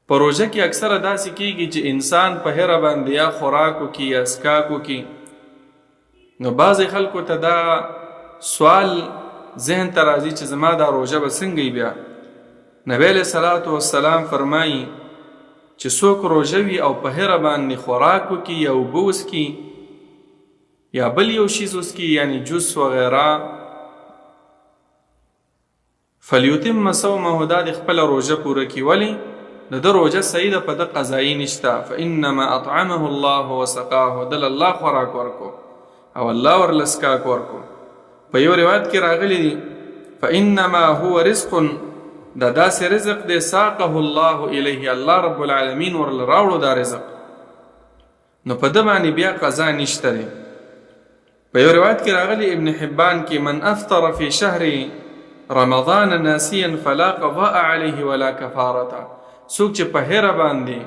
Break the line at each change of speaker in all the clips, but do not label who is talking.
په روژه کې اکثره داسې کیږي چې انسان په هره باندې یا خوراکو کې یا اسکاکو کې، نو بعضې خلکو ته دا سوال ذهن ته راځي چې زما دا روژه به څنګه بیا. نبی علیه صلات وسلام فرمایي چې څوک روژه وي او په هره باندې خوراکو کې یا اوبه وڅښي یا بل یو شیز وڅښي، یعنی جوس وغیره، فلیتم صومه، دا د خپله روژه پوره کړي. ولې؟ د ده روژه صحیح ده، په ده قضایي نشته. فانما اطعمه الله وسقاه، دل الله خوراک ورکو او الله ورله څښاک ورکو. په یو روایت کې راغلی دي فانما هو رزق، دا داسې رزق دی ساقه الله الیه، الله رب العالمین ورله راوړو دا رزق، نو په ده باندې بیا قضا نشته دی. په یو روایت کې راغلی ابن حبان کې من افطر فی شهر رمضان ناسیا فلا قضاء علیه ولا کفارته، څوک چې په هره باندې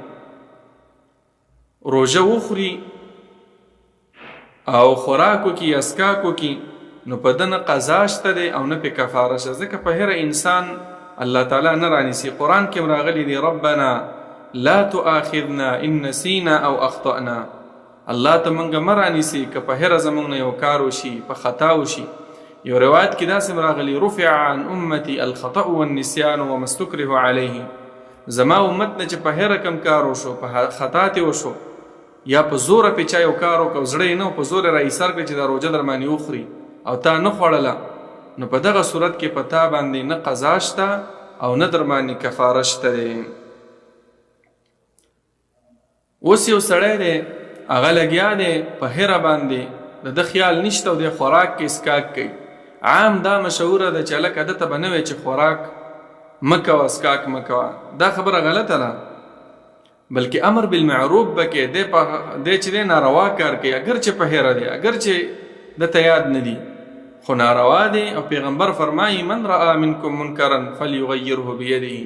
روژه وخوري او خوراکو کې اسکاکو کې، نو په ده نه قضا شته دی او نه پې کفاره شته، ځکه په هره انسان الله تعالی نه رانیسي. قرآن کې راغلی دی ربنا لا تؤاخذنا ان نسینا او اخطأنا، الله ته موږ مه رانیسي که په هره زموږ نه یو کار وشي، په خطا وشي. یو روایت کې داسې راغلی رفع عن امتی الخطأ والنسیان وما استکره علیه، زما امت نه چې په هره کم کار وشو، په خطا تې وشو، یا په زوره پې چا یو کار وکړ او زړه یې نه په زور یې راایسار کړې چې دا روژه در باندې وخوري او تا نه خوړله، نو په دغه صورت کې په تا باندې نه قضا شته او نه در باندې کفاره شته دی. اوس یو سړی دی هغه لګیا دی په هره باندې، د ده خیال نشته او د خوراک کې اسکاک کوي. عام دا مشهوره ده چې هلکه ده ته به نه وی چې خوراک مه کوه اسکاک مه کوه، دا خبره غلطه ده، بلکې امر بالمعروف به کې دی چې دی ناروا کار کوي، اگر چې په هره دی، اگر چې دته یاد نه دي، خو ناروا دی. او پیغمبر فرمایي من رأى منکم منکرا فلیغیره بیده،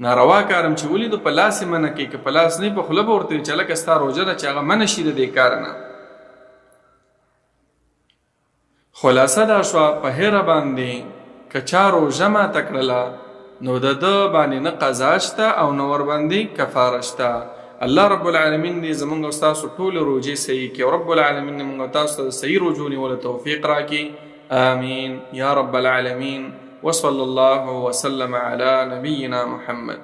ناروا کارم چې ولیدو په لاس یې منع کوي، که په لاس نه په خوله به ورته وي چې هلکه ستا روژه ده چې هغه منع شي د دې کار نه. خلاصه دا شوه په هره باندې که چا روژه ماته کړله نو د ده باندې نه قضا شته او نه ورباندې کفاره شته. الله رب العالمین دې زمونږ او ستاسو ټولې روژې صحیح کړي او رب العالمین دې مونږ او تاسو ته د صحیح روژو نیولو توفیق راکړي. آمین یا رب العالمین. وصلی الله وسلم علی نبینا محمد.